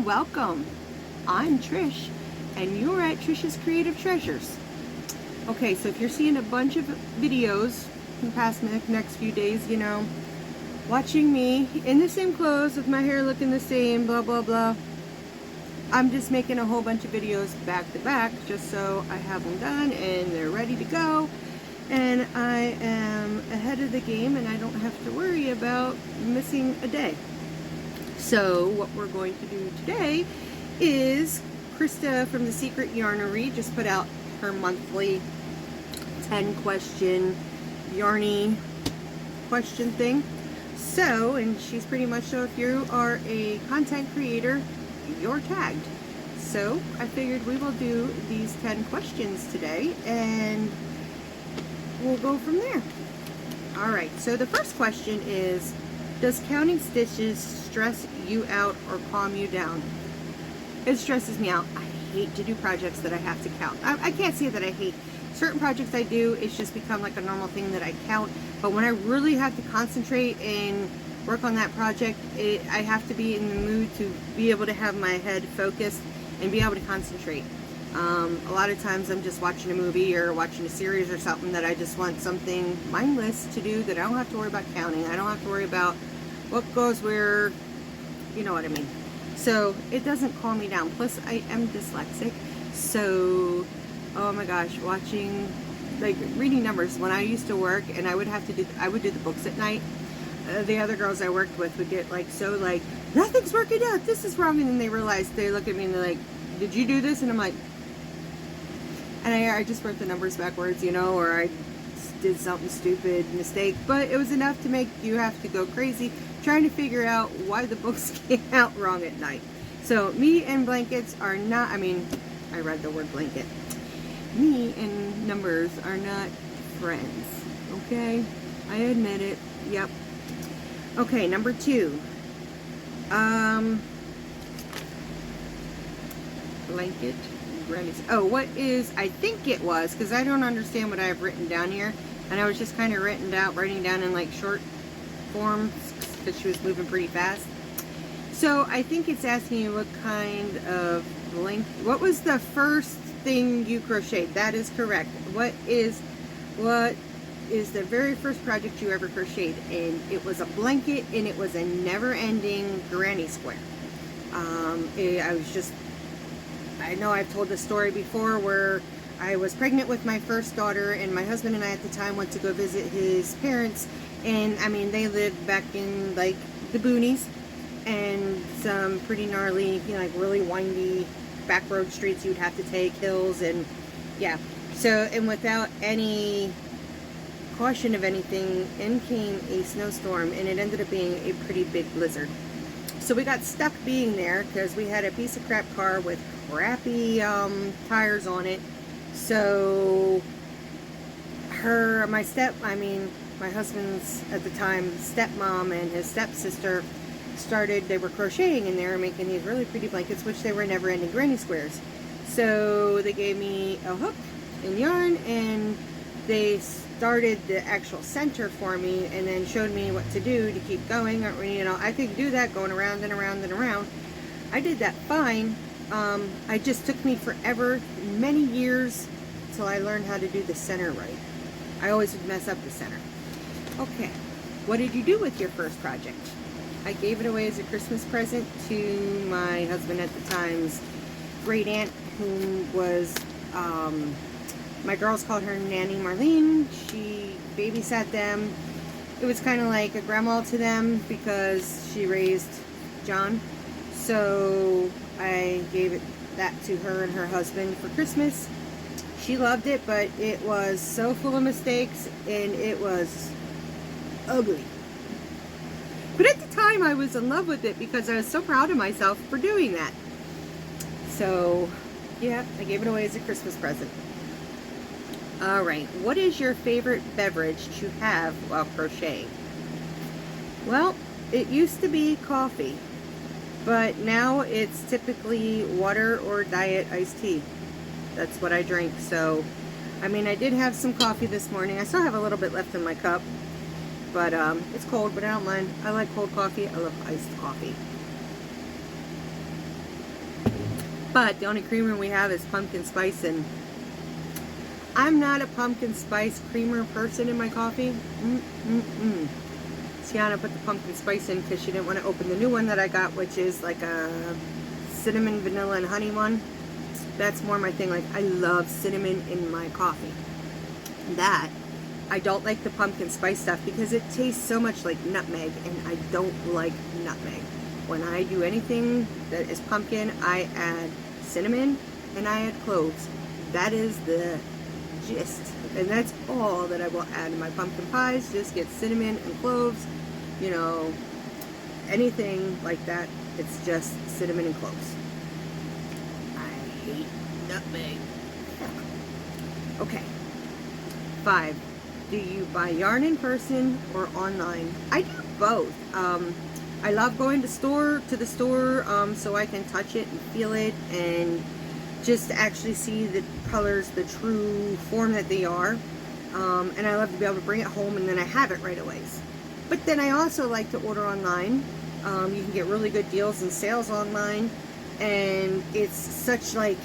welcome. I'm Trish, and you're at Trish's Creative Treasures. Okay, so if you're seeing a bunch of videos in the past next few days, you know, watching me in the same clothes with my hair looking the same, blah, blah, blah. I'm just making a whole bunch of videos back to back just so I have them done and they're ready to go. And I am ahead of the game and I don't have to worry about missing a day. So what we're going to do today is Krista from the Secret Yarnery just put out her monthly 10 question yarny question thing. So, and she's pretty much, so if you are a content creator, you're tagged. So I figured we will do these 10 questions today and we'll go from there. Alright, so the first question is, does counting stitches stress you out or calm you down? It stresses me out. I hate to do projects that I have to count. I can't say that I hate. Certain projects I do, it's just become like a normal thing that I count. But when I really have to concentrate and work on that project, I have to be in the mood to be able to have my head focused and be able to concentrate. A lot of times I'm just watching a movie or watching a series or something that I just want something mindless to do that I don't have to worry about counting. I don't have to worry about what goes where, you know what I mean. So it doesn't calm me down. Plus I am dyslexic, so oh my gosh, watching, like reading numbers. When I used to work and I would do the books at night, the other girls I worked with would get like so like, nothing's working out, this is wrong, and then they realize, they look at me and they're like, did you do this? And I'm like, and I just wrote the numbers backwards, you know, or I did something stupid mistake, but it was enough to make you have to go crazy trying to figure out why the books came out wrong at night. So me and blankets are not, I mean, I read the word blanket. Me and numbers are not friends, okay? I admit it, yep. Okay, number 2. Blanket. Oh, what is, I think it was, because I don't understand what I have written down here, and I was just kind of writing down in like short forms, because she was moving pretty fast. So I think it's asking you what kind of blanket, what was the first thing you crocheted? That is correct. What is the very first project you ever crocheted? And it was a blanket, and it was a never-ending granny square. I know I've told this story before where I was pregnant with my first daughter, and my husband and I at the time went to go visit his parents, and I mean, they lived back in like the boonies and some pretty gnarly, you know, like really windy back road streets you'd have to take, hills, and yeah. So, and without any caution of anything, in came a snowstorm, and it ended up being a pretty big blizzard. So we got stuck being there because we had a piece of crap car with crappy tires on it. So my husband's at the time stepmom and his stepsister they were crocheting in there and making these really pretty blankets, which they were never-ending granny squares. So they gave me a hook and yarn, and they started the actual center for me and then showed me what to do to keep going. You know, I could do that going around and around and around. I did that fine. It just took me forever, many years, till I learned how to do the center right. I always would mess up the center. Okay, what did you do with your first project? I gave it away as a Christmas present to my husband at the time's great aunt, who was, my girls called her Nanny Marlene. She babysat them. It was kind of like a grandma to them because she raised John. So I gave that to her and her husband for Christmas. She loved it, but it was so full of mistakes and it was ugly. But at the time I was in love with it because I was so proud of myself for doing that. So yeah, I gave it away as a Christmas present. Alright, what is your favorite beverage to have while crocheting? Well, it used to be coffee, but now it's typically water or diet iced tea. That's what I drink. So, I mean, I did have some coffee this morning. I still have a little bit left in my cup, but it's cold, but I don't mind. I like cold coffee. I love iced coffee. But the only creamer we have is pumpkin spice, and I'm not a pumpkin spice creamer person in my coffee. Tiana put the pumpkin spice in because she didn't want to open the new one that I got, which is like a cinnamon, vanilla, and honey one. That's more my thing. Like, I love cinnamon in my coffee. That, I don't like the pumpkin spice stuff because it tastes so much like nutmeg, and I don't like nutmeg. When I do anything that is pumpkin, I add cinnamon and I add cloves. That is the gist. And that's all that I will add in my pumpkin pies. Just get cinnamon and cloves. You know, anything like that, it's just cinnamon and cloves. I hate nutmeg. Okay. 5. Do you buy yarn in person or online? I do both. I love going to the store so I can touch it and feel it and just actually see the colors, the true form that they are. And I love to be able to bring it home and then I have it right away. But then I also like to order online. You can get really good deals and sales online. And it's such like,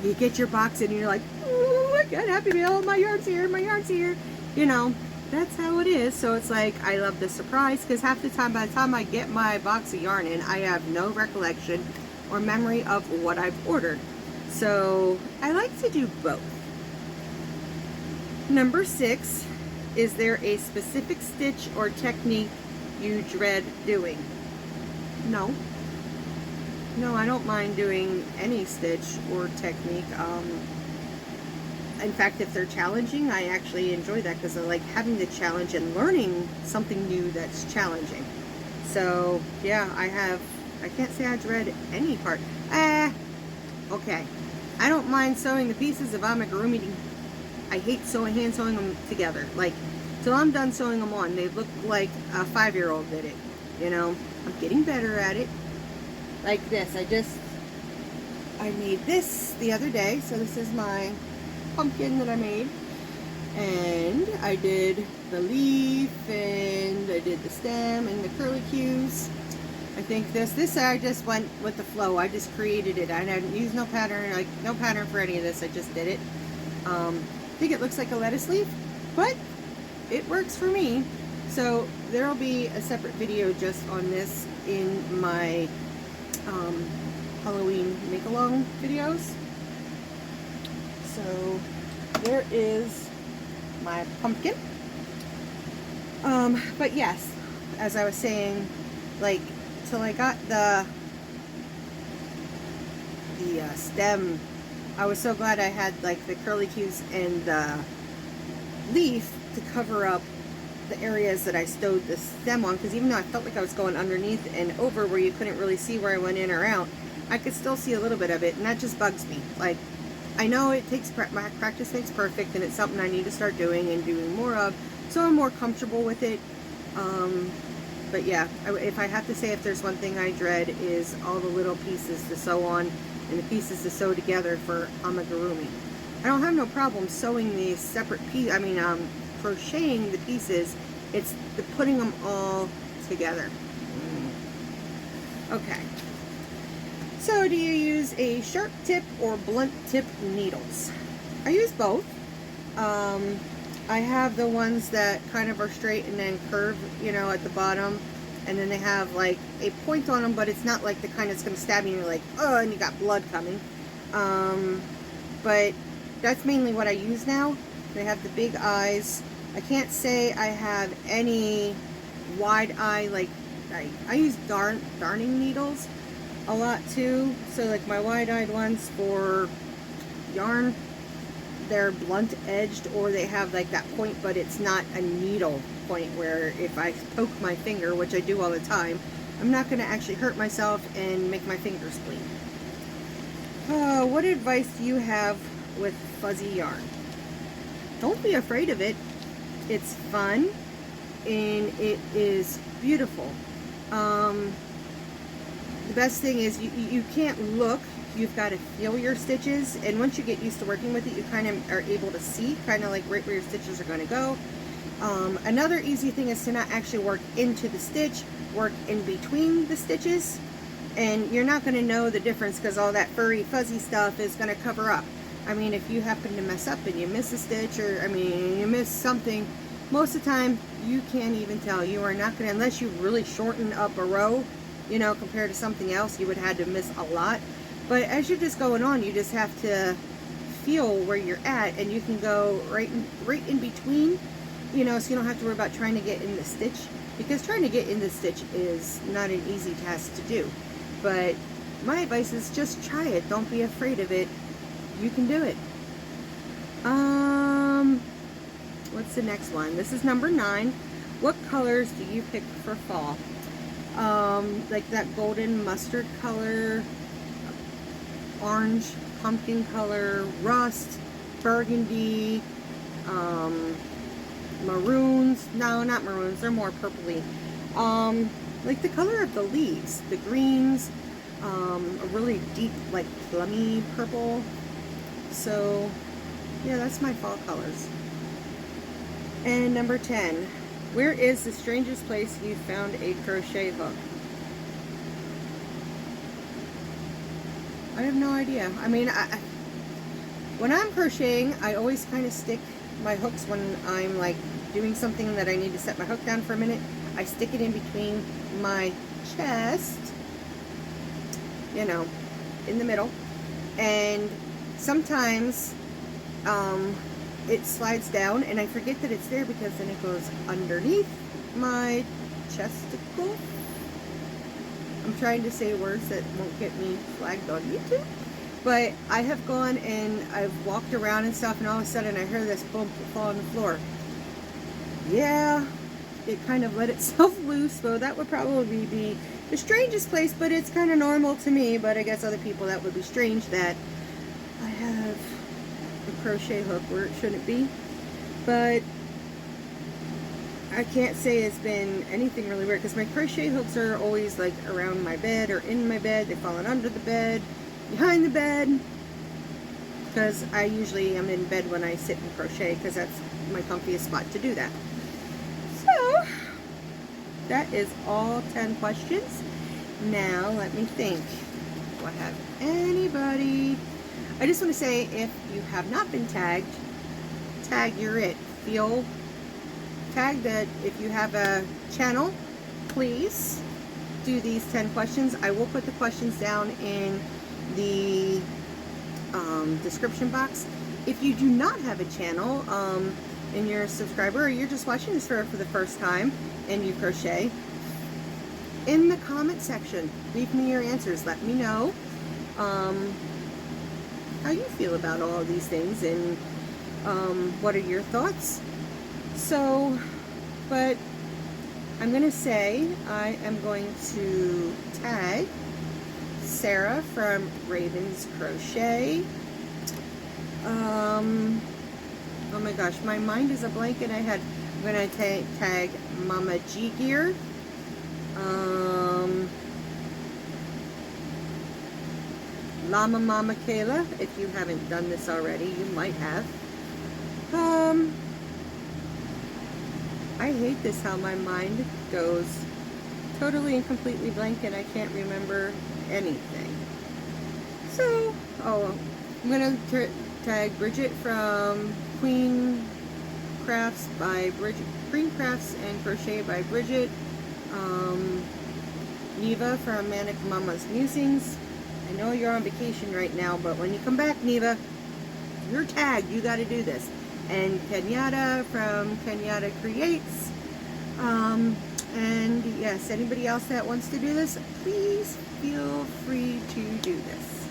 you get your box and you're like, oh my God, happy meal, my yarn's here, my yarn's here. You know, that's how it is. So it's like, I love the surprise because half the time, by the time I get my box of yarn in, I have no recollection or memory of what I've ordered. So I like to do both. Number 6, is there a specific stitch or technique you dread doing? No. No, I don't mind doing any stitch or technique. In fact, if they're challenging, I actually enjoy that because I like having the challenge and learning something new that's challenging. So, yeah, I can't say I dread any part. Okay. I don't mind sewing the pieces of amigurumi. I hate hand sewing them together. Like, till I'm done sewing them on, they look like a 5-year-old did it. You know, I'm getting better at it. Like this, I made this the other day. So this is my pumpkin that I made. And I did the leaf, and I did the stem, and the curlicues. I think this I just went with the flow. I just created it. I didn't use no pattern, like no pattern for any of this. I just did it. I think it looks like a lettuce leaf, but it works for me. So there'll be a separate video just on this in my Halloween make-along videos. So there is my pumpkin. But yes, as I was saying, like, till I got the stem, I was so glad I had like the curlicues and the leaf to cover up the areas that I stowed the stem on, because even though I felt like I was going underneath and over where you couldn't really see where I went in or out, I could still see a little bit of it, and that just bugs me. Like, I know it takes practice makes perfect, and it's something I need to start doing and doing more of, so I'm more comfortable with it. But yeah, if I have to say if there's one thing I dread, is all the little pieces to sew on and the pieces to sew together for amigurumi. I don't have no problem sewing these separate pieces, crocheting the pieces. It's the putting them all together. Okay. So do you use a sharp tip or blunt tip needles? I use both. I have the ones that kind of are straight and then curve, you know, at the bottom. And then they have like a point on them, but it's not like the kind that's going to stab you and you're like, oh, and you got blood coming. But that's mainly what I use now. They have the big eyes. I can't say I have any wide eye, like, I use darning needles a lot too. So like my wide-eyed ones for yarn, they're blunt edged, or they have like that point, but it's not a needle point where if I poke my finger, which I do all the time, I'm not going to actually hurt myself and make my fingers bleed. What advice do you have with fuzzy yarn? Don't be afraid of it. It's fun and it is beautiful. The best thing is you can't look. You've got to feel your stitches, and once you get used to working with it, you kind of are able to see kind of like right where your stitches are going to go. Another easy thing is to not actually work into the stitch, work in between the stitches. And you're not going to know the difference because all that furry fuzzy stuff is going to cover up. I mean, if you happen to mess up and you miss a stitch, or I mean you miss something, most of the time you can't even tell. You are not going to, unless you really shorten up a row, you know, compared to something else, you would have had to miss a lot. But as you're just going on, you just have to feel where you're at, and you can go right in between, you know, so you don't have to worry about trying to get in the stitch, because trying to get in the stitch is not an easy task to do. But my advice is just try it. Don't be afraid of it. You can do it. What's the next one? This is number 9. What colors do you pick for fall? Like that golden mustard color, orange pumpkin color, rust, burgundy, maroons. No, not maroons. They're more purpley. Like the color of the leaves, the greens, a really deep, like plummy purple. So, yeah, that's my fall colors. And number 10, where is the strangest place you found a crochet hook? I have no idea. I mean, when I'm crocheting, I always kind of stick my hooks when I'm like doing something that I need to set my hook down for a minute. I stick it in between my chest, you know, in the middle, and sometimes it slides down and I forget that it's there, because then it goes underneath my chesticle. I'm trying to say words that won't get me flagged on YouTube, but I have gone and I've walked around and stuff, and all of a sudden I hear this bump fall on the floor. Yeah, it kind of let itself loose, so that would probably be the strangest place, but it's kind of normal to me. But I guess other people, that would be strange that I have a crochet hook where it shouldn't be. But I can't say it's been anything really weird, because my crochet hooks are always like around my bed or in my bed. They've fallen under the bed, behind the bed, because I usually am in bed when I sit and crochet, because that's my comfiest spot to do that. So that is all 10 questions. Now let me think. Do I have anybody? I just want to say, if you have not been tagged, tag You're It. Feel tagged. That if you have a channel, please do these 10 questions. I will put the questions down in the description box. If you do not have a channel and you're a subscriber, or you're just watching this for the first time and you crochet, in the comment section, leave me your answers. Let me know how you feel about all of these things, and what are your thoughts. So, but I'm going to say I am going to tag Sarah from Raven's Crochet. Oh my gosh, my mind is a blank in my head. I'm going to tag Mama G Gear. Llama Mama Kayla, if you haven't done this already, you might have. I hate this, how my mind goes totally and completely blank and I can't remember anything. So, I'm going to tag Bridget from Queen Crafts by Bridget, Queen Crafts and Crochet by Bridget, Neva from Manic Mama's Musings. I know you're on vacation right now, but when you come back, Neva, you're tagged. You got to do this. And Kenyatta from Kenyatta Creates. And yes, anybody else that wants to do this, please feel free to do this.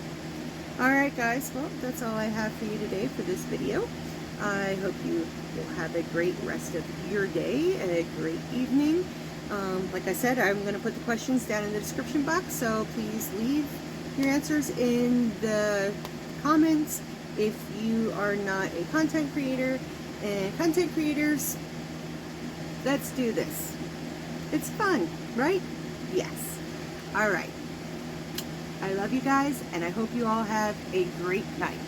Alright guys, well, that's all I have for you today for this video. I hope you will have a great rest of your day and a great evening. Like I said, I'm going to put the questions down in the description box, so please leave your answers in the comments. If you are not a content creator, and content creators, let's do this. It's fun, right? Yes. All right. I love you guys, and I hope you all have a great night.